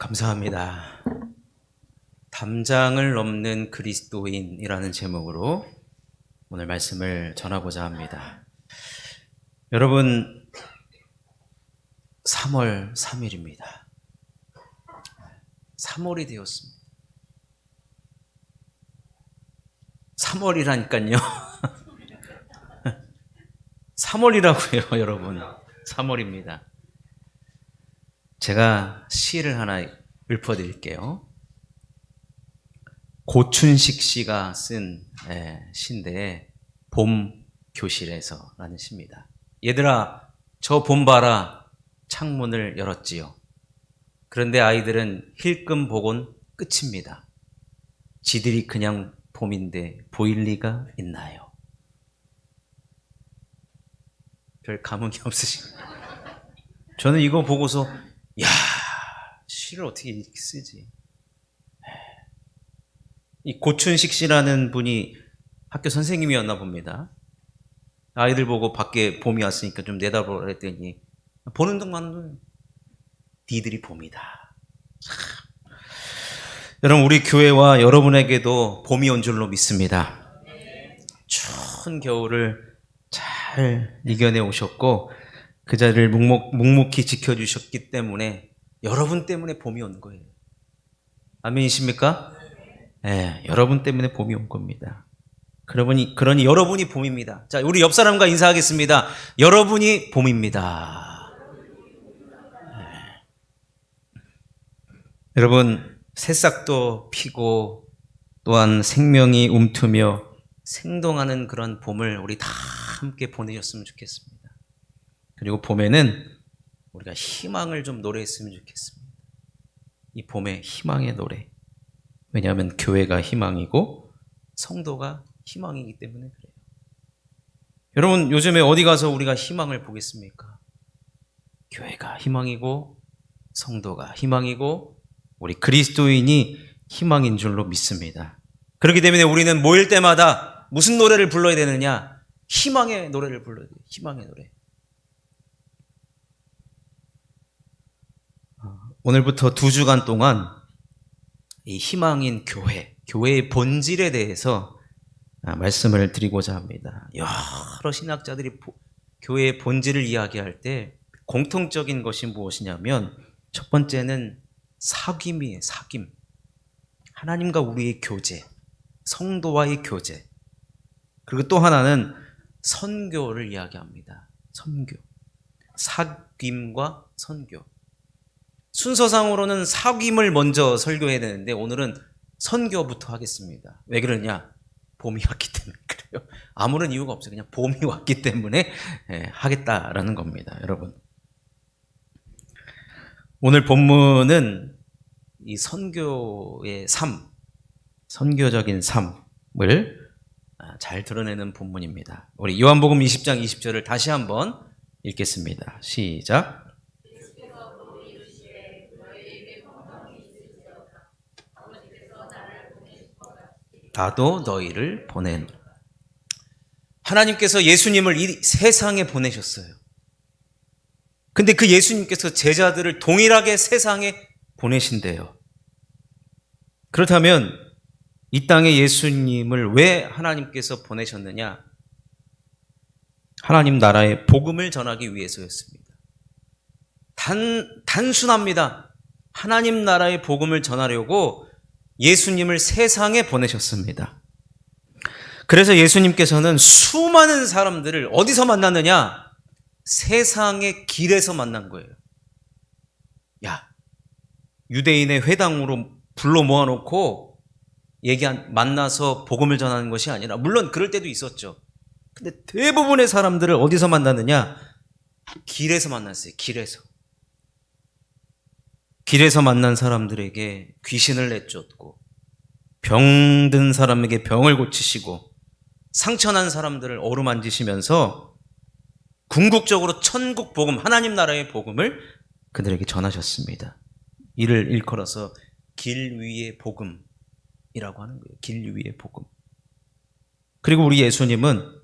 감사합니다. 담장을 넘는 그리스도인이라는 제목으로 오늘 말씀을 전하고자 합니다. 여러분, 3월 3일입니다. 3월이 되었습니다. 3월이라니까요. 3월이라고요, 여러분. 3월입니다. 제가 시를 하나 읊어드릴게요. 고춘식 씨가 쓴 시인데 봄 교실에서 라는 시입니다. 얘들아, 저 봄 봐라. 창문을 열었지요. 그런데 아이들은 힐끔 보곤 끝입니다. 지들이 그냥 봄인데 보일 리가 있나요? 별 감흥이 없으신가요? 저는 이거 보고서 야, 시를 어떻게 이렇게 쓰지? 이 고춘식 씨라는 분이 학교 선생님이었나 봅니다. 아이들 보고 밖에 봄이 왔으니까 좀 내다보라 했더니 보는 동안 니들이 봄이다. 여러분, 우리 교회와 여러분에게도 봄이 온 줄로 믿습니다. 추운 겨울을 잘 이겨내 오셨고 그 자리를 묵묵히 지켜주셨기 때문에 여러분 때문에 봄이 온 거예요. 아멘이십니까? 네, 여러분 때문에 봄이 온 겁니다. 그러니 여러분이 봄입니다. 자, 우리 옆 사람과 인사하겠습니다. 여러분이 봄입니다. 네. 여러분, 새싹도 피고 또한 생명이 움트며 생동하는 그런 봄을 우리 다 함께 보내셨으면 좋겠습니다. 그리고 봄에는 우리가 희망을 좀 노래했으면 좋겠습니다. 이 봄의 희망의 노래. 왜냐하면 교회가 희망이고 성도가 희망이기 때문에 그래요. 여러분, 요즘에 어디 가서 우리가 희망을 보겠습니까? 교회가 희망이고 성도가 희망이고 우리 그리스도인이 희망인 줄로 믿습니다. 그렇기 때문에 우리는 모일 때마다 무슨 노래를 불러야 되느냐? 희망의 노래를 불러야 돼요. 희망의 노래. 오늘부터 2주간 동안 이 희망인 교회의 본질에 대해서 말씀을 드리고자 합니다. 여러 신학자들이 교회의 본질을 이야기할 때 공통적인 것이 무엇이냐면 첫 번째는 사귐이에요. 사귐. 하나님과 우리의 교제, 성도와의 교제. 그리고 또 하나는 선교를 이야기합니다. 선교. 사귐과 선교. 순서상으로는 사귐을 먼저 설교해야 되는데 오늘은 선교부터 하겠습니다. 왜 그러냐? 봄이 왔기 때문에 그래요. 아무런 이유가 없어요. 그냥 봄이 왔기 때문에 하겠다라는 겁니다. 여러분, 오늘 본문은 이 선교의 삶, 선교적인 삶을 잘 드러내는 본문입니다. 우리 요한복음 20장 20절을 다시 한번 읽겠습니다. 시작. 나도 너희를 보내노라. 하나님께서 예수님을 이 세상에 보내셨어요. 근데 그 예수님께서 제자들을 동일하게 세상에 보내신대요. 그렇다면 이 땅에 예수님을 왜 하나님께서 보내셨느냐? 하나님 나라의 복음을 전하기 위해서였습니다. 단순합니다. 하나님 나라의 복음을 전하려고 예수님을 세상에 보내셨습니다. 그래서 예수님께서는 수많은 사람들을 어디서 만났느냐? 세상의 길에서 만난 거예요. 야, 유대인의 회당으로 불러 모아놓고 만나서 복음을 전하는 것이 아니라, 물론 그럴 때도 있었죠. 근데 대부분의 사람들을 어디서 만났느냐? 길에서 만났어요. 길에서 만난 사람들에게 귀신을 내쫓고 병든 사람에게 병을 고치시고 상처난 사람들을 어루만지시면서 궁극적으로 천국 복음, 하나님 나라의 복음을 그들에게 전하셨습니다. 이를 일컬어서 길 위의 복음이라고 하는 거예요. 길 위의 복음. 그리고 우리 예수님은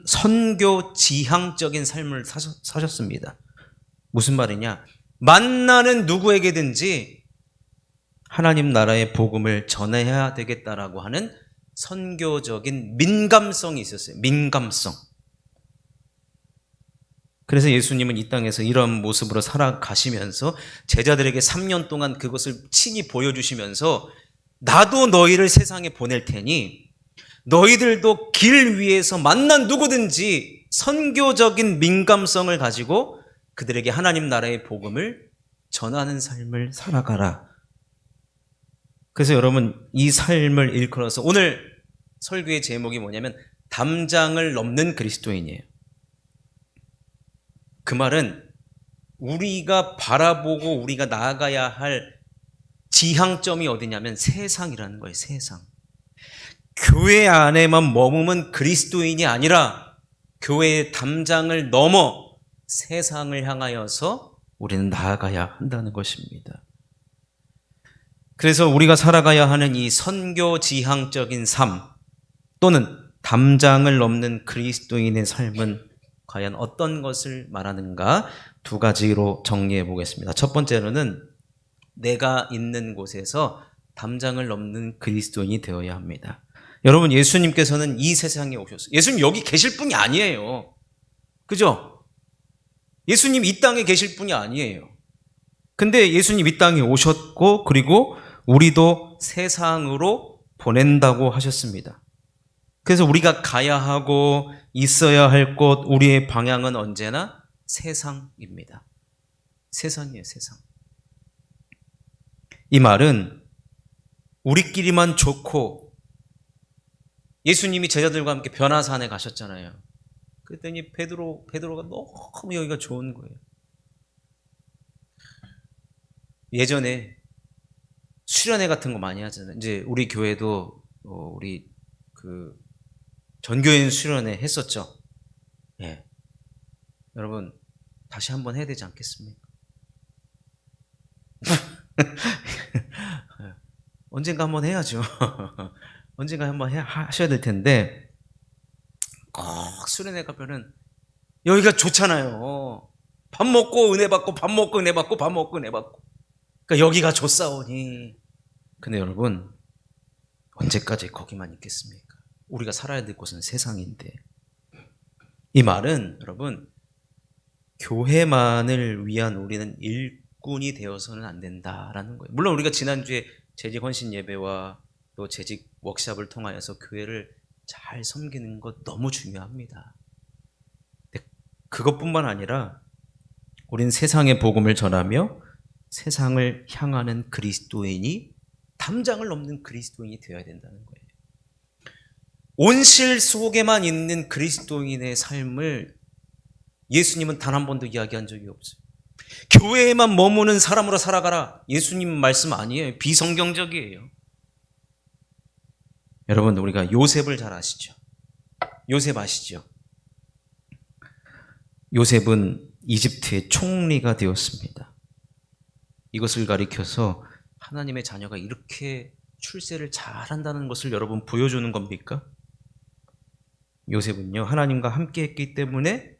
선교 지향적인 삶을 사셨습니다. 무슨 말이냐? 만나는 누구에게든지 하나님 나라의 복음을 전해야 되겠다라고 하는 선교적인 민감성이 있었어요. 민감성. 그래서 예수님은 이 땅에서 이런 모습으로 살아가시면서 제자들에게 3년 동안 그것을 친히 보여주시면서 나도 너희를 세상에 보낼 테니 너희들도 길 위에서 만난 누구든지 선교적인 민감성을 가지고 그들에게 하나님 나라의 복음을 전하는 삶을 살아가라. 그래서 여러분 이 삶을 일컬어서 오늘 설교의 제목이 뭐냐면 담장을 넘는 그리스도인이에요. 그 말은 우리가 바라보고 우리가 나아가야 할 지향점이 어디냐면 세상이라는 거예요. 세상. 교회 안에만 머무면 그리스도인이 아니라 교회의 담장을 넘어 세상을 향하여서 우리는 나아가야 한다는 것입니다. 그래서 우리가 살아가야 하는 이 선교 지향적인 삶 또는 담장을 넘는 그리스도인의 삶은 과연 어떤 것을 말하는가 두 가지로 정리해 보겠습니다. 첫 번째로는 내가 있는 곳에서 담장을 넘는 그리스도인이 되어야 합니다. 여러분 예수님께서는 이 세상에 오셨어요. 예수님 여기 계실 분이 아니에요. 그죠? 예수님 이 땅에 계실 분이 아니에요. 근데 예수님 이 땅에 오셨고 그리고 우리도 세상으로 보낸다고 하셨습니다. 그래서 우리가 가야 하고 있어야 할 곳, 우리의 방향은 언제나 세상입니다. 세상이에요, 세상. 이 말은 우리끼리만 좋고 예수님이 제자들과 함께 변화산에 가셨잖아요. 그랬더니 베드로가 너무 여기가 좋은 거예요. 예전에 수련회 같은 거 많이 하잖아요. 이제 우리 교회도 우리 그 전교인 수련회 했었죠. 예. 여러분 다시 한번 해야 되지 않겠습니까? 언젠가 한번 해야죠. 언젠가 한번 하셔야 될 텐데 꼭 수련회 가면은 여기가 좋잖아요. 밥 먹고 은혜 받고 밥 먹고 은혜 받고 밥 먹고 은혜 받고 그러니까 여기가 좋사오니. 근데 여러분 언제까지 거기만 있겠습니까? 우리가 살아야 될 곳은 세상인데. 이 말은 여러분 교회만을 위한 우리는 일꾼이 되어서는 안 된다라는 거예요. 물론 우리가 지난주에 재직 헌신 예배와 또 재직 워크숍을 통하여서 교회를 잘 섬기는 것 너무 중요합니다. 근데 그것뿐만 아니라 우리는 세상의 복음을 전하며 세상을 향하는 그리스도인이 담장을 넘는 그리스도인이 되어야 된다는 거예요. 온실 속에만 있는 그리스도인의 삶을 예수님은 단 한 번도 이야기한 적이 없어요. 교회에만 머무는 사람으로 살아가라. 예수님 말씀 아니에요. 비성경적이에요. 여러분 우리가 요셉을 잘 아시죠? 요셉 아시죠? 요셉은 이집트의 총리가 되었습니다. 이것을 가리켜서 하나님의 자녀가 이렇게 출세를 잘한다는 것을 여러분 보여주는 겁니까? 요셉은요 하나님과 함께 했기 때문에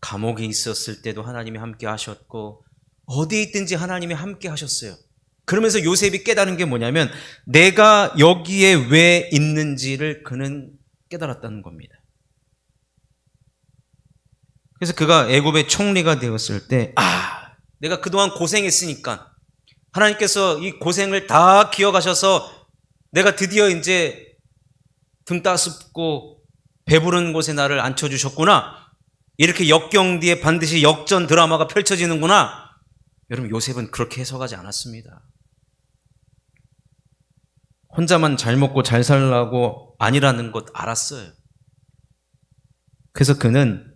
감옥에 있었을 때도 하나님이 함께 하셨고 어디에 있든지 하나님이 함께 하셨어요. 그러면서 요셉이 깨달은 게 뭐냐면 내가 여기에 왜 있는지를 그는 깨달았다는 겁니다. 그래서 그가 애굽의 총리가 되었을 때 내가 그동안 고생했으니까 하나님께서 이 고생을 다 기억하셔서 내가 드디어 이제 등 따숩고 배부른 곳에 나를 앉혀주셨구나. 이렇게 역경 뒤에 반드시 역전 드라마가 펼쳐지는구나. 여러분 요셉은 그렇게 해석하지 않았습니다. 혼자만 잘 먹고 잘 살라고 아니라는 것 알았어요. 그래서 그는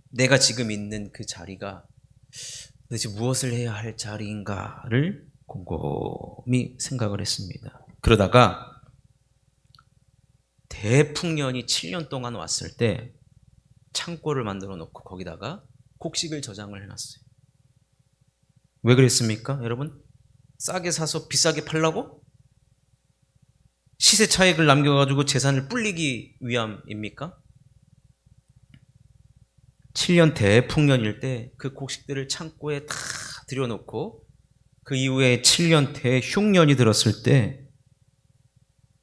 내가 지금 있는 그 자리가 도대체 무엇을 해야 할 자리인가를 곰곰이 생각을 했습니다. 그러다가 대풍년이 7년 동안 왔을 때 창고를 만들어 놓고 거기다가 곡식을 저장을 해놨어요. 왜 그랬습니까? 여러분 싸게 사서 비싸게 팔라고? 시세 차익을 남겨가지고 재산을 불리기 위함입니까? 7년 대풍년일 때 그 곡식들을 창고에 다 들여놓고 그 이후에 7년째 흉년이 들었을 때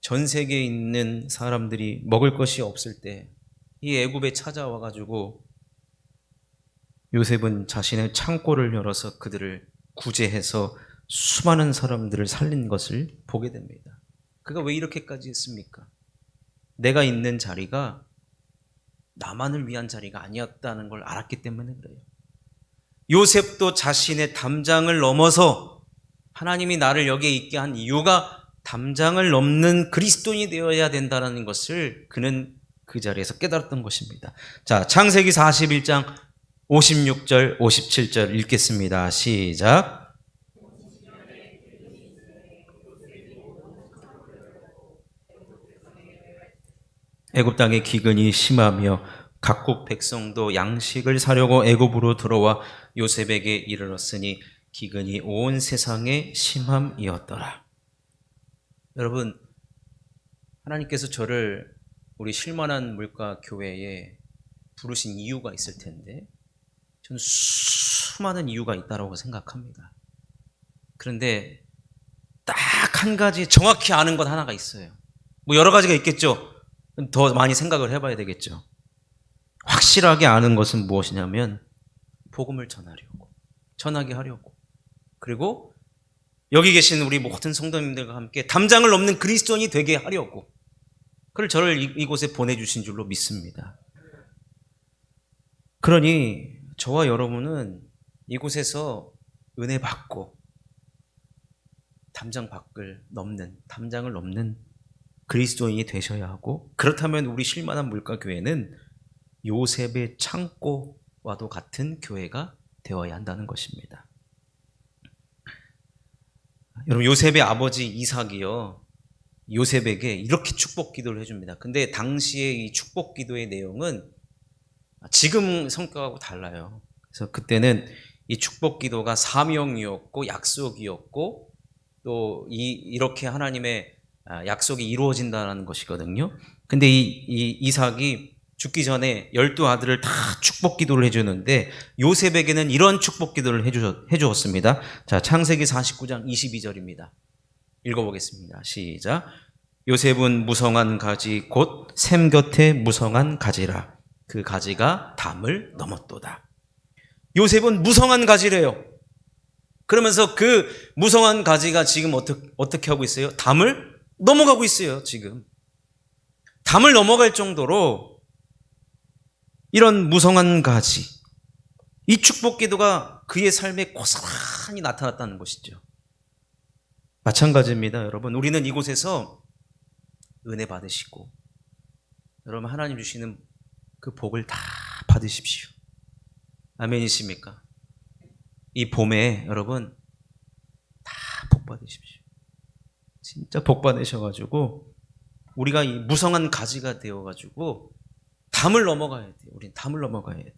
전 세계에 있는 사람들이 먹을 것이 없을 때 이 애굽에 찾아와 가지고 요셉은 자신의 창고를 열어서 그들을 구제해서 수많은 사람들을 살린 것을 보게 됩니다. 그가 왜 이렇게까지 했습니까? 내가 있는 자리가 나만을 위한 자리가 아니었다는 걸 알았기 때문에 그래요. 요셉도 자신의 담장을 넘어서 하나님이 나를 여기에 있게 한 이유가 담장을 넘는 그리스도인이 되어야 된다는 것을 그는 그 자리에서 깨달았던 것입니다. 자, 창세기 41장 56절, 57절 읽겠습니다. 시작. 애굽 땅의 기근이 심하며 각국 백성도 양식을 사려고 애굽으로 들어와 요셉에게 이르렀으니 기근이 온 세상에 심함이었더라. 여러분, 하나님께서 저를 우리 쉴만한 물가 교회에 부르신 이유가 있을 텐데 저는 수많은 이유가 있다고 생각합니다. 그런데 딱 한 가지 정확히 아는 것 하나가 있어요. 뭐 여러 가지가 있겠죠. 더 많이 생각을 해봐야 되겠죠. 확실하게 아는 것은 무엇이냐면 복음을 전하게 하려고, 그리고 여기 계신 우리 모든 성도님들과 함께 담장을 넘는 그리스도인이 되게 하려고, 그걸 저를 이곳에 보내주신 줄로 믿습니다. 그러니 저와 여러분은 이곳에서 은혜 받고 담장을 넘는 그리스도인이 되셔야 하고, 그렇다면 우리 쉴만한 물가교회는 요셉의 창고와도 같은 교회가 되어야 한다는 것입니다. 여러분, 요셉의 아버지 이삭이요, 요셉에게 이렇게 축복 기도를 해줍니다. 근데 당시의 이 축복 기도의 내용은 지금 성격하고 달라요. 그래서 그때는 이 축복 기도가 사명이었고 약속이었고 또 이렇게 하나님의 약속이 이루어진다는 것이거든요. 근데 이 이삭이 죽기 전에 12아들을 다 축복 기도를 해주는데 요셉에게는 이런 축복 기도를 해주었습니다. 자, 창세기 49장 22절입니다. 읽어보겠습니다. 시작. 요셉은 무성한 가지 곧 샘 곁에 무성한 가지라. 그 가지가 담을 넘었도다. 요셉은 무성한 가지래요. 그러면서 그 무성한 가지가 지금 어떻게 하고 있어요? 담을 넘어가고 있어요. 지금 담을 넘어갈 정도로 이런 무성한 가지, 이 축복 기도가 그의 삶에 고스란히 나타났다는 것이죠. 마찬가지입니다. 여러분, 우리는 이곳에서 은혜 받으시고 여러분 하나님 주시는 그 복을 다 받으십시오. 아멘이십니까? 이 봄에 여러분 다 복 받으십시오. 진짜 복 받으셔가지고 우리가 이 무성한 가지가 되어가지고 담을 넘어가야 돼요. 우린 담을 넘어가야 돼요.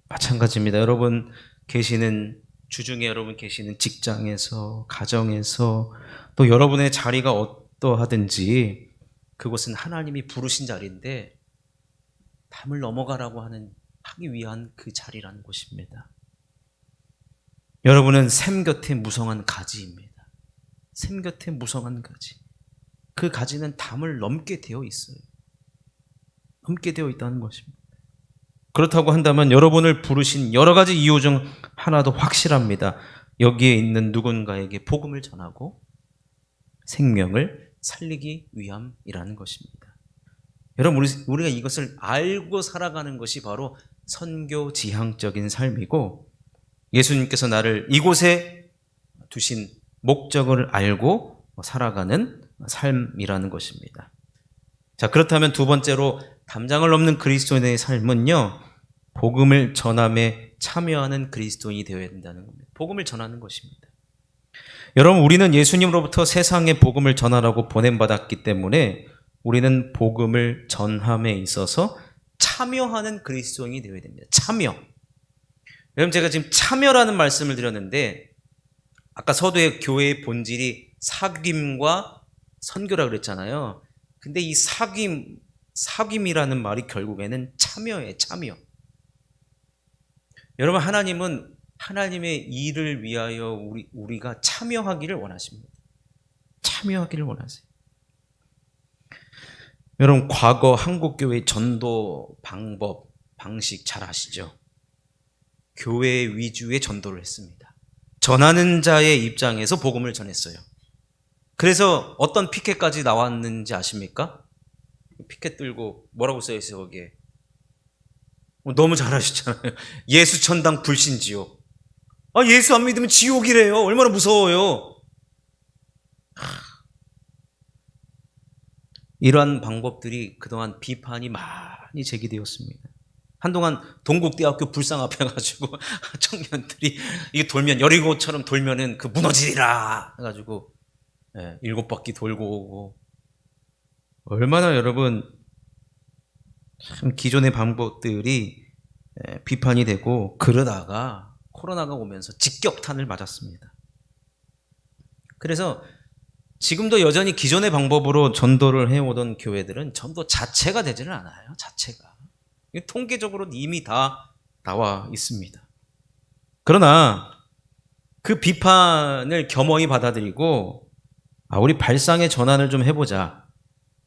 마찬가지입니다. 여러분 계시는 주중에 여러분 계시는 직장에서, 가정에서, 또 여러분의 자리가 어떠하든지 그곳은 하나님이 부르신 자리인데 담을 넘어가라고 하기 위한 그 자리라는 곳입니다. 여러분은 샘 곁에 무성한 가지입니다. 샘 곁에 무성한 가지. 그 가지는 담을 넘게 되어 있어요. 넘게 되어 있다는 것입니다. 그렇다고 한다면 여러분을 부르신 여러 가지 이유 중 하나도 확실합니다. 여기에 있는 누군가에게 복음을 전하고 생명을 살리기 위함이라는 것입니다. 여러분, 우리가 이것을 알고 살아가는 것이 바로 선교지향적인 삶이고, 예수님께서 나를 이곳에 두신 목적을 알고 살아가는 삶이라는 것입니다. 자, 그렇다면 두 번째로 담장을 넘는 그리스도인의 삶은요, 복음을 전함에 참여하는 그리스도인이 되어야 된다는 겁니다. 복음을 전하는 것입니다. 여러분, 우리는 예수님으로부터 세상에 복음을 전하라고 보냄받았기 때문에 우리는 복음을 전함에 있어서 참여하는 그리스도인이 되어야 됩니다. 참여. 여러분, 제가 지금 참여라는 말씀을 드렸는데 아까 서두에 교회의 본질이 사귐과 선교라고 그랬잖아요. 근데 이 사귐이라는 말이 결국에는 참여예요. 참여. 여러분, 하나님은 하나님의 일을 위하여 우리가 참여하기를 원하십니다. 참여하기를 원하세요. 여러분, 과거 한국교회 전도 방법, 방식 잘 아시죠? 교회 위주의 전도를 했습니다. 전하는 자의 입장에서 복음을 전했어요. 그래서 어떤 피켓까지 나왔는지 아십니까? 피켓 들고 뭐라고 써있어요, 거기에? 너무 잘하셨잖아요. 예수 천당 불신 지옥. 예수 안 믿으면 지옥이래요. 얼마나 무서워요. 이러한 방법들이 그동안 비판이 많이 제기되었습니다. 한동안 동국대학교 불상 앞에 가지고 청년들이 이게 돌면 여리고처럼 돌면은 그 무너지리라 해가지고 7바퀴 돌고 오고, 얼마나 여러분 참 기존의 방법들이 비판이 되고, 그러다가 코로나가 오면서 직격탄을 맞았습니다. 그래서 지금도 여전히 기존의 방법으로 전도를 해오던 교회들은 전도 자체가 되지는 않아요. 자체가. 통계적으로 이미 다 나와 있습니다. 그러나 그 비판을 겸허히 받아들이고 우리 발상의 전환을 좀 해보자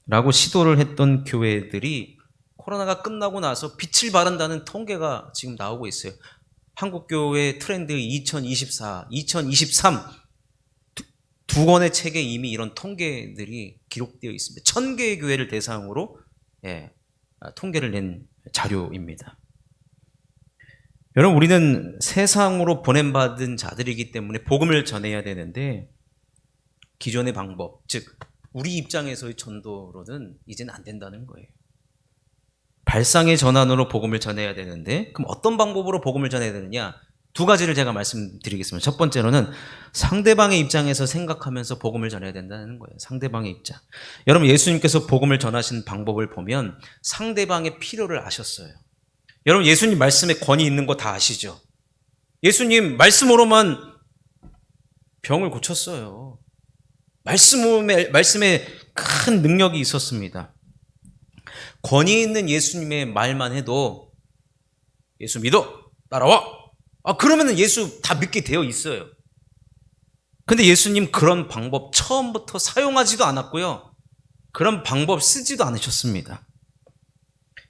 라고 시도를 했던 교회들이 코로나가 끝나고 나서 빛을 발한다는 통계가 지금 나오고 있어요. 한국교회 트렌드 2024, 2023 두 권의 책에 이미 이런 통계들이 기록되어 있습니다. 1000개의 교회를 대상으로 통계를 낸 자료입니다. 여러분, 우리는 세상으로 보냄받은 자들이기 때문에 복음을 전해야 되는데, 기존의 방법, 즉 우리 입장에서의 전도로는 이제는 안 된다는 거예요. 발상의 전환으로 복음을 전해야 되는데, 그럼 어떤 방법으로 복음을 전해야 되느냐? 두 가지를 제가 말씀드리겠습니다. 첫 번째로는 상대방의 입장에서 생각하면서 복음을 전해야 된다는 거예요. 상대방의 입장. 여러분, 예수님께서 복음을 전하신 방법을 보면 상대방의 필요를 아셨어요. 여러분, 예수님 말씀에 권위 있는 거 다 아시죠? 예수님 말씀으로만 병을 고쳤어요. 말씀에 큰 능력이 있었습니다. 권위 있는 예수님의 말만 해도 예수 믿어, 따라와. 그러면 예수 다 믿게 되어 있어요. 근데 예수님 그런 방법 처음부터 사용하지도 않았고요. 그런 방법 쓰지도 않으셨습니다.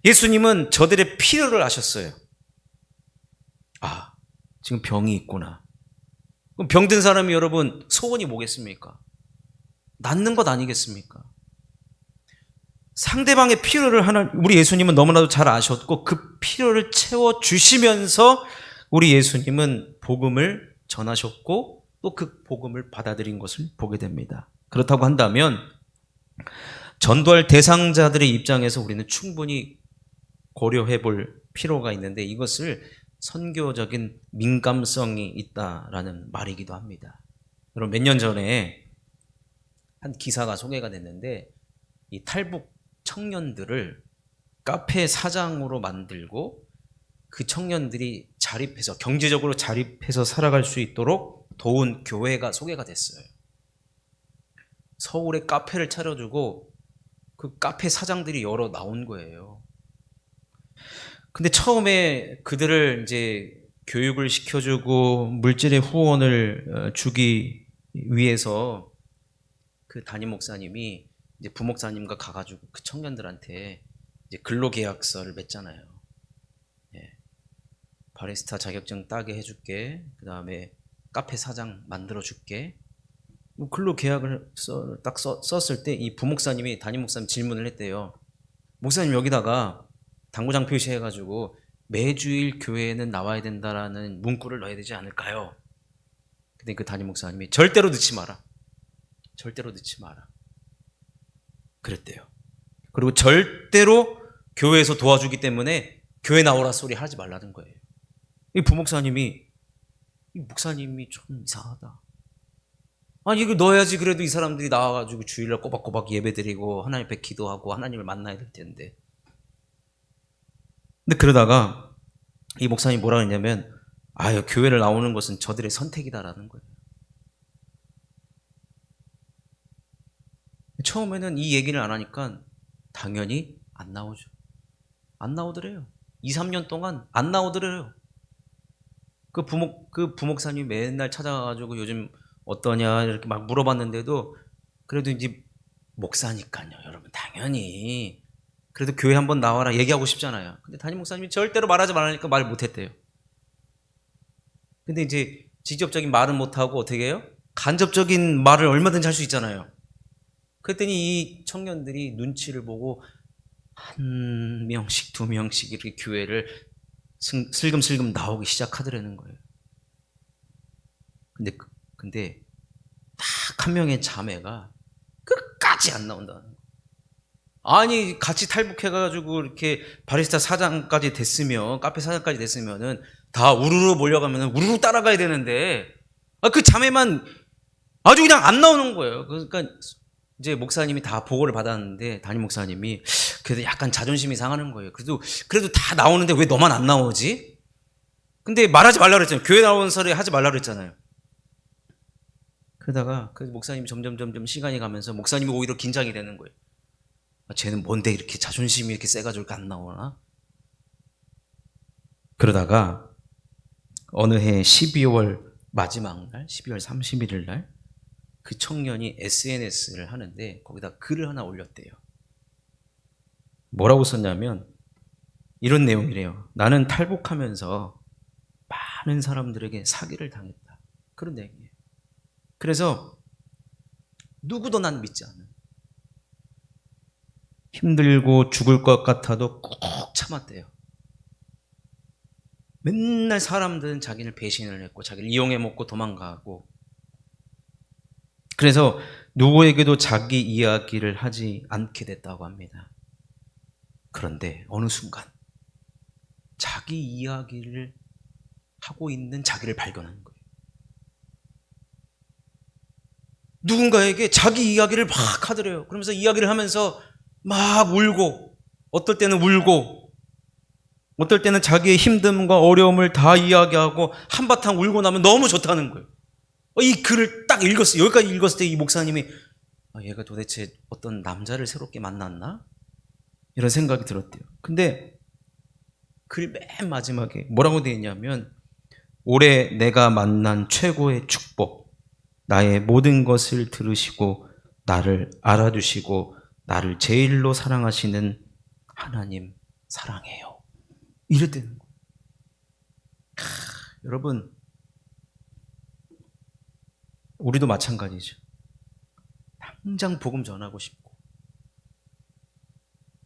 예수님은 저들의 필요를 아셨어요. 지금 병이 있구나. 그럼 병든 사람이 여러분 소원이 뭐겠습니까? 낫는 것 아니겠습니까? 상대방의 필요를 우리 예수님은 너무나도 잘 아셨고, 그 필요를 채워주시면서 우리 예수님은 복음을 전하셨고 또 그 복음을 받아들인 것을 보게 됩니다. 그렇다고 한다면 전도할 대상자들의 입장에서 우리는 충분히 고려해 볼 필요가 있는데, 이것을 선교적인 민감성이 있다라는 말이기도 합니다. 여러분, 몇 년 전에 한 기사가 소개가 됐는데, 이 탈북 청년들을 카페 사장으로 만들고 그 청년들이 경제적으로 자립해서 살아갈 수 있도록 도운 교회가 소개가 됐어요. 서울에 카페를 차려주고 그 카페 사장들이 여러 나온 거예요. 근데 처음에 그들을 이제 교육을 시켜주고 물질의 후원을 주기 위해서 그 담임 목사님이 이제 부목사님과 가가지고 그 청년들한테 이제 근로계약서를 맺잖아요. 바리스타 자격증 따게 해줄게. 그 다음에 카페 사장 만들어줄게. 근로계약을 딱 썼을 때 이 부목사님이 담임 목사님 질문을 했대요. 목사님, 여기다가 당구장 표시해가지고 매주일 교회에는 나와야 된다라는 문구를 넣어야 되지 않을까요? 근데 그 담임 목사님이 절대로 넣지 마라. 절대로 넣지 마라. 그랬대요. 그리고 절대로 교회에서 도와주기 때문에 교회 나오라 소리 하지 말라는 거예요. 이 부목사님이, 이 목사님이 좀 이상하다. 이거 넣어야지. 그래도 이 사람들이 나와가지고 주일날 꼬박꼬박 예배드리고 하나님 앞에 기도하고 하나님을 만나야 될 텐데. 근데 그러다가 이 목사님이 뭐라 했냐면, 교회를 나오는 것은 저들의 선택이다라는 거예요. 처음에는 이 얘기를 안 하니까 당연히 안 나오죠. 안 나오더래요. 2, 3년 동안 안 나오더래요. 그 부목사님이 맨날 찾아가지고 요즘 어떠냐 이렇게 막 물어봤는데도 그래도 이제 목사니까요, 여러분 당연히 그래도 교회 한번 나와라 얘기하고 싶잖아요. 근데 담임 목사님이 절대로 말하지 말라니까 말 못했대요. 근데 이제 직접적인 말은 못하고 어떻게 해요? 간접적인 말을 얼마든지 할 수 있잖아요. 그랬더니 이 청년들이 눈치를 보고 한 명씩 두 명씩 이렇게 교회를 슬금슬금 나오기 시작하더라는 거예요. 근데 딱 한 명의 자매가 끝까지 안 나온다는 거예요. 아니 같이 탈북해가지고 이렇게 바리스타 사장까지 됐으면, 카페 사장까지 됐으면은 다 우르르 몰려가면은 우르르 따라가야 되는데 그 자매만 아주 그냥 안 나오는 거예요. 그러니까 이제 목사님이 다 보고를 받았는데 담임 목사님이 그래도 약간 자존심이 상하는 거예요. 그래도 다 나오는데 왜 너만 안 나오지? 근데 말하지 말라 그랬잖아요. 교회 나오는 소리 하지 말라 그랬잖아요. 그러다가 그 목사님이 점점 시간이 가면서 목사님이 오히려 긴장이 되는 거예요. 쟤는 뭔데 이렇게 자존심이 이렇게 세가지고 이렇게 안 나오나? 그러다가 어느 해 12월 마지막 날, 12월 31일 날 그 청년이 SNS를 하는데 거기다 글을 하나 올렸대요. 뭐라고 썼냐면 이런 내용이래요. 나는 탈북하면서 많은 사람들에게 사기를 당했다. 그런 얘기예요. 그래서 누구도 난 믿지 않는, 힘들고 죽을 것 같아도 꾹 참았대요. 맨날 사람들은 자기를 배신을 했고 자기를 이용해 먹고 도망가고, 그래서 누구에게도 자기 이야기를 하지 않게 됐다고 합니다. 그런데 어느 순간 자기 이야기를 하고 있는 자기를 발견하는 거예요. 누군가에게 자기 이야기를 막 하더래요. 그러면서 이야기를 하면서 막 울고, 어떨 때는 울고, 어떨 때는 자기의 힘듦과 어려움을 다 이야기하고 한바탕 울고 나면 너무 좋다는 거예요. 이 글을 딱 읽었어요. 여기까지 읽었을 때 이 목사님이 얘가 도대체 어떤 남자를 새롭게 만났나? 이런 생각이 들었대요. 근데 글 맨 마지막에 뭐라고 되어 있냐면 올해 내가 만난 최고의 축복, 나의 모든 것을 들으시고 나를 알아주시고 나를 제일로 사랑하시는 하나님 사랑해요. 이랬다는 거예요. 여러분, 우리도 마찬가지죠. 당장 복음 전하고 싶고,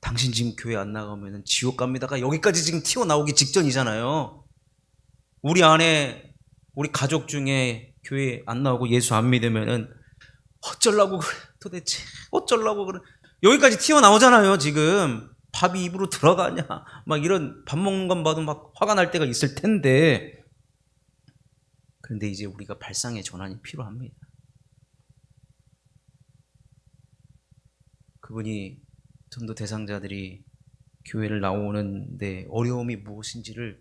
당신 지금 교회 안 나가면 지옥 갑니다가 여기까지 지금 튀어나오기 직전이잖아요. 우리 안에, 우리 가족 중에 교회 안 나오고 예수 안 믿으면은 어쩌려고 그래, 도대체 어쩌려고 그래, 여기까지 튀어나오잖아요. 지금 밥이 입으로 들어가냐, 막 이런, 밥 먹는 건 봐도 막 화가 날 때가 있을 텐데, 그런데 이제 우리가 발상의 전환이 필요합니다. 그분이 전도 대상자들이 교회를 나오는데 어려움이 무엇인지를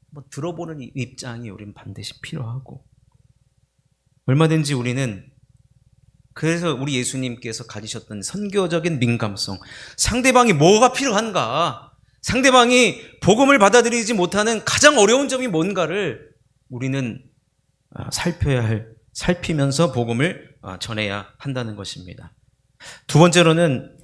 한번 들어보는 입장이 우리는 반드시 필요하고, 얼마든지 우리는, 그래서 우리 예수님께서 가지셨던 선교적인 민감성, 상대방이 뭐가 필요한가, 상대방이 복음을 받아들이지 못하는 가장 어려운 점이 뭔가를 우리는 살피면서 복음을 전해야 한다는 것입니다. 두 번째로는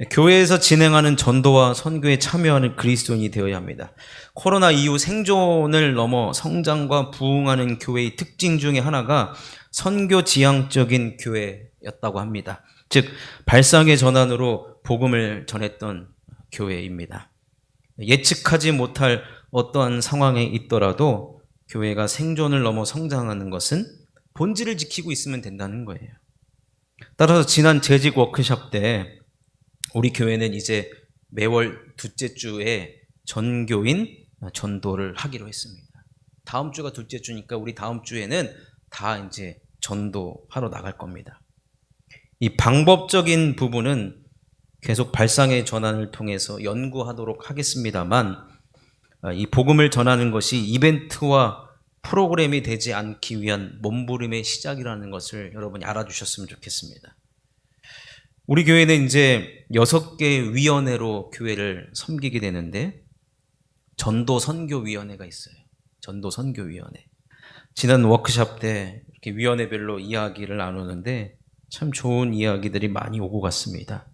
교회에서 진행하는 전도와 선교에 참여하는 그리스도인이 되어야 합니다. 코로나 이후 생존을 넘어 성장과 부흥하는 교회의 특징 중에 하나가 선교 지향적인 교회였다고 합니다. 즉 발상의 전환으로 복음을 전했던 교회입니다. 예측하지 못할 어떠한 상황에 있더라도 교회가 생존을 넘어 성장하는 것은 본질을 지키고 있으면 된다는 거예요. 따라서 지난 재직 워크숍 때 우리 교회는 이제 매월 둘째 주에 전교인 전도를 하기로 했습니다. 다음 주가 둘째 주니까 우리 다음 주에는 다 이제 전도하러 나갈 겁니다. 이 방법적인 부분은 계속 발상의 전환을 통해서 연구하도록 하겠습니다만, 이 복음을 전하는 것이 이벤트와 프로그램이 되지 않기 위한 몸부림의 시작이라는 것을 여러분이 알아주셨으면 좋겠습니다. 우리 교회는 이제 6개 위원회로 교회를 섬기게 되는데 전도 선교위원회가 있어요. 전도 선교위원회. 지난 워크숍 때 이렇게 위원회별로 이야기를 나누는데 참 좋은 이야기들이 많이 오고 갔습니다.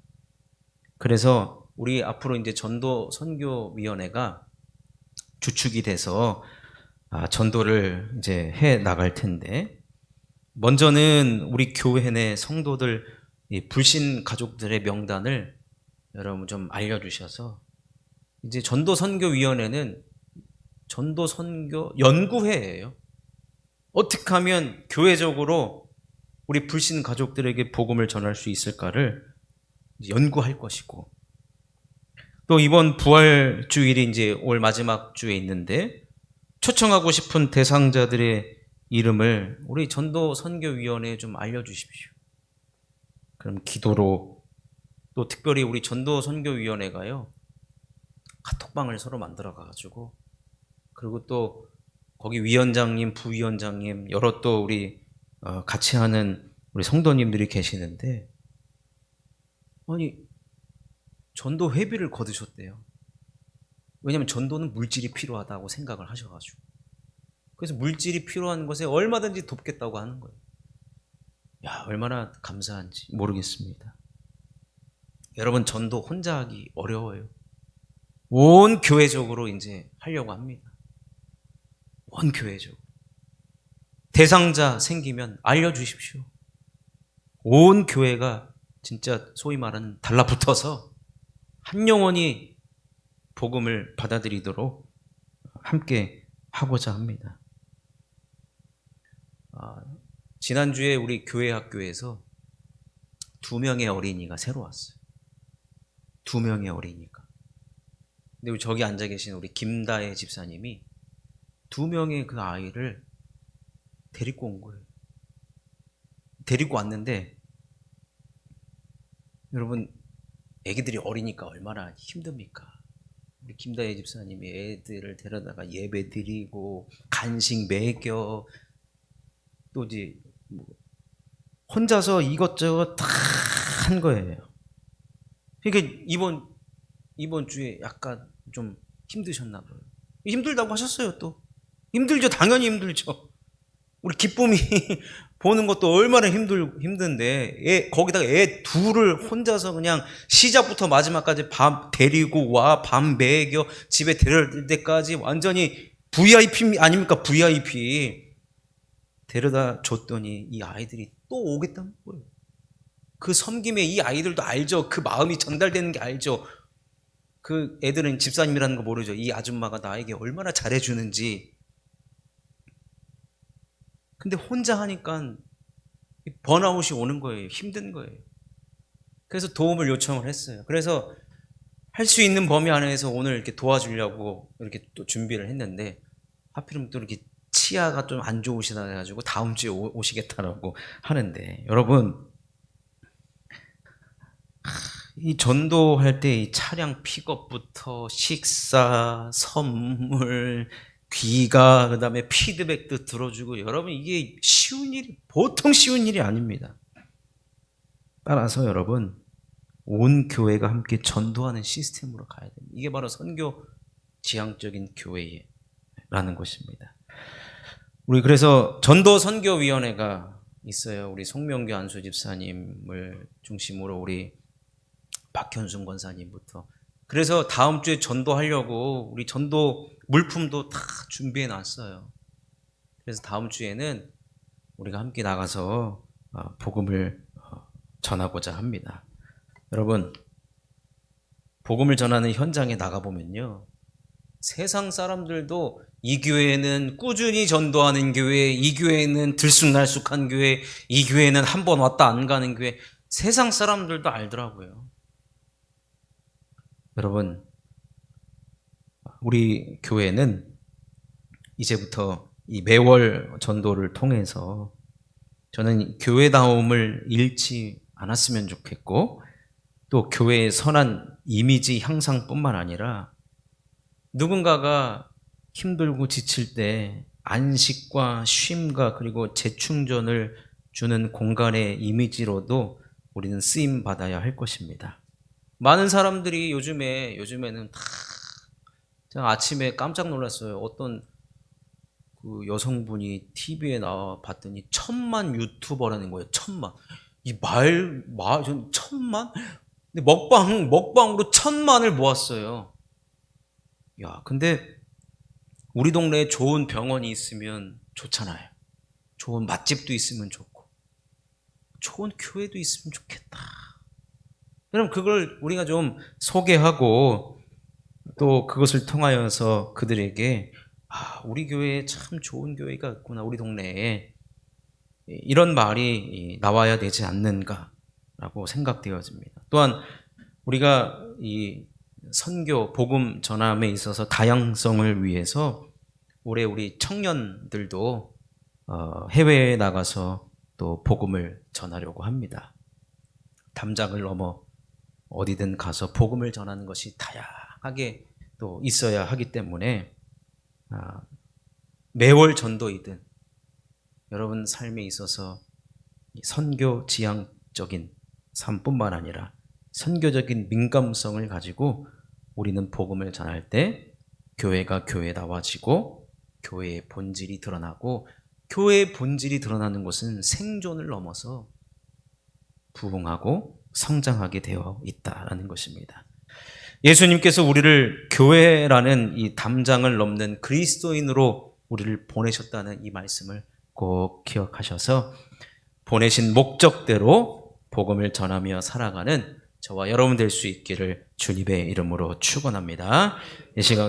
그래서 우리 앞으로 이제 전도 선교위원회가 주축이 돼서 전도를 이제 해 나갈 텐데, 먼저는 우리 교회 내 성도들, 이 불신 가족들의 명단을 여러분 좀 알려주셔서, 이제 전도 선교위원회는 전도 선교 연구회예요. 어떻게 하면 교회적으로 우리 불신 가족들에게 복음을 전할 수 있을까를 연구할 것이고, 또 이번 부활 주일이 이제 올 마지막 주에 있는데 초청하고 싶은 대상자들의 이름을 우리 전도 선교위원회에 좀 알려주십시오. 그럼 기도로, 또 특별히 우리 전도 선교위원회가요, 카톡방을 서로 만들어 가지고, 그리고 또 거기 위원장님, 부위원장님, 여러 또 우리 같이 하는 우리 성도님들이 계시는데, 아니 전도 회비를 거두셨대요. 왜냐하면 전도는 물질이 필요하다고 생각을 하셔가지고, 그래서 물질이 필요한 것에 얼마든지 돕겠다고 하는 거예요. 야, 얼마나 감사한지 모르겠습니다. 여러분, 전도 혼자 하기 어려워요. 온 교회적으로 이제 하려고 합니다. 온 교회적으로. 대상자 생기면 알려주십시오. 온 교회가 진짜 소위 말하는 달라붙어서 한 영혼이 복음을 받아들이도록 함께 하고자 합니다. 지난주에 우리 교회 학교에서 2명의 어린이가 새로 왔어요. 2명의 어린이가. 근데 저기 앉아 계신 우리 김다혜 집사님이 2명의 그 아이를 데리고 온 거예요. 데리고 왔는데, 여러분, 애기들이 어리니까 얼마나 힘듭니까? 우리 김다혜 집사님이 애들을 데려다가 예배 드리고 간식 먹여, 또 이제 혼자서 이것저것 다 한 거예요. 그러니까 이번 주에 약간 좀 힘드셨나 봐요. 힘들다고 하셨어요. 또 힘들죠. 당연히 힘들죠. 우리 기쁨이 보는 것도 얼마나 힘든데, 거기다가 애 둘을 혼자서 그냥 시작부터 마지막까지 밤 데리고 와, 밤 먹여, 집에 데려올 때까지 완전히 VIP 아닙니까? VIP. 데려다 줬더니 이 아이들이 또 오겠다는 거예요. 그 섬김에 이 아이들도 알죠. 그 마음이 전달되는 게 알죠. 그 애들은 집사님이라는 거 모르죠. 이 아줌마가 나에게 얼마나 잘해주는지. 근데 혼자 하니까 번아웃이 오는 거예요. 힘든 거예요. 그래서 도움을 요청을 했어요. 그래서 할 수 있는 범위 안에서 오늘 이렇게 도와주려고 이렇게 또 준비를 했는데, 하필이면 또 이렇게 치아가 좀 안 좋으시다 해가지고 다음 주에 오시겠다라고 하는데, 여러분, 이 전도할 때 이 차량 픽업부터 식사, 선물, 귀가, 그 다음에 피드백도 들어주고, 여러분, 이게 보통 쉬운 일이 아닙니다. 따라서 여러분, 온 교회가 함께 전도하는 시스템으로 가야 됩니다. 이게 바로 선교 지향적인 교회라는 것입니다. 우리 그래서 전도 선교위원회가 있어요. 우리 송명규 안수 집사님을 중심으로 우리 박현순 권사님부터. 그래서 다음 주에 전도하려고 우리 전도 물품도 다 준비해 놨어요. 그래서 다음 주에는 우리가 함께 나가서 복음을 전하고자 합니다. 여러분, 복음을 전하는 현장에 나가보면요, 세상 사람들도 이 교회는 꾸준히 전도하는 교회, 이 교회는 들쑥날쑥한 교회, 이 교회는 한 번 왔다 안 가는 교회, 세상 사람들도 알더라고요. 여러분, 우리 교회는 이제부터 이 매월 전도를 통해서 저는 교회다움을 잃지 않았으면 좋겠고, 또 교회의 선한 이미지 향상뿐만 아니라 누군가가 힘들고 지칠 때 안식과 쉼과 그리고 재충전을 주는 공간의 이미지로도 우리는 쓰임 받아야 할 것입니다. 많은 사람들이 요즘에는 다, 제가 아침에 깜짝 놀랐어요. 어떤 그 여성분이 TV에 나와 봤더니 1,000만 유튜버라는 거예요. 1,000만. 전 1,000만? 근데 먹방으로 1,000만을 모았어요. 야, 근데 우리 동네에 좋은 병원이 있으면 좋잖아요. 좋은 맛집도 있으면 좋고, 좋은 교회도 있으면 좋겠다. 그럼 그걸 우리가 좀 소개하고 또 그것을 통하여서 그들에게 우리 교회에 참 좋은 교회가 있구나, 우리 동네에. 이런 말이 나와야 되지 않는가라고 생각되어집니다. 또한 우리가 이 선교, 복음 전함에 있어서 다양성을 위해서 올해 우리 청년들도 해외에 나가서 또 복음을 전하려고 합니다. 담장을 넘어 어디든 가서 복음을 전하는 것이 다양하게 또 있어야 하기 때문에 매월 전도이든 여러분 삶에 있어서 선교 지향적인 삶뿐만 아니라 선교적인 민감성을 가지고 우리는 복음을 전할 때 교회가 교회다워지고 교회의 본질이 드러나고, 교회의 본질이 드러나는 것은 생존을 넘어서 부흥하고 성장하게 되어 있다라는 것입니다. 예수님께서 우리를 교회라는 이 담장을 넘는 그리스도인으로 우리를 보내셨다는 이 말씀을 꼭 기억하셔서 보내신 목적대로 복음을 전하며 살아가는 저와 여러분 될 수 있기를 주님의 이름으로 축원합니다. 이 시간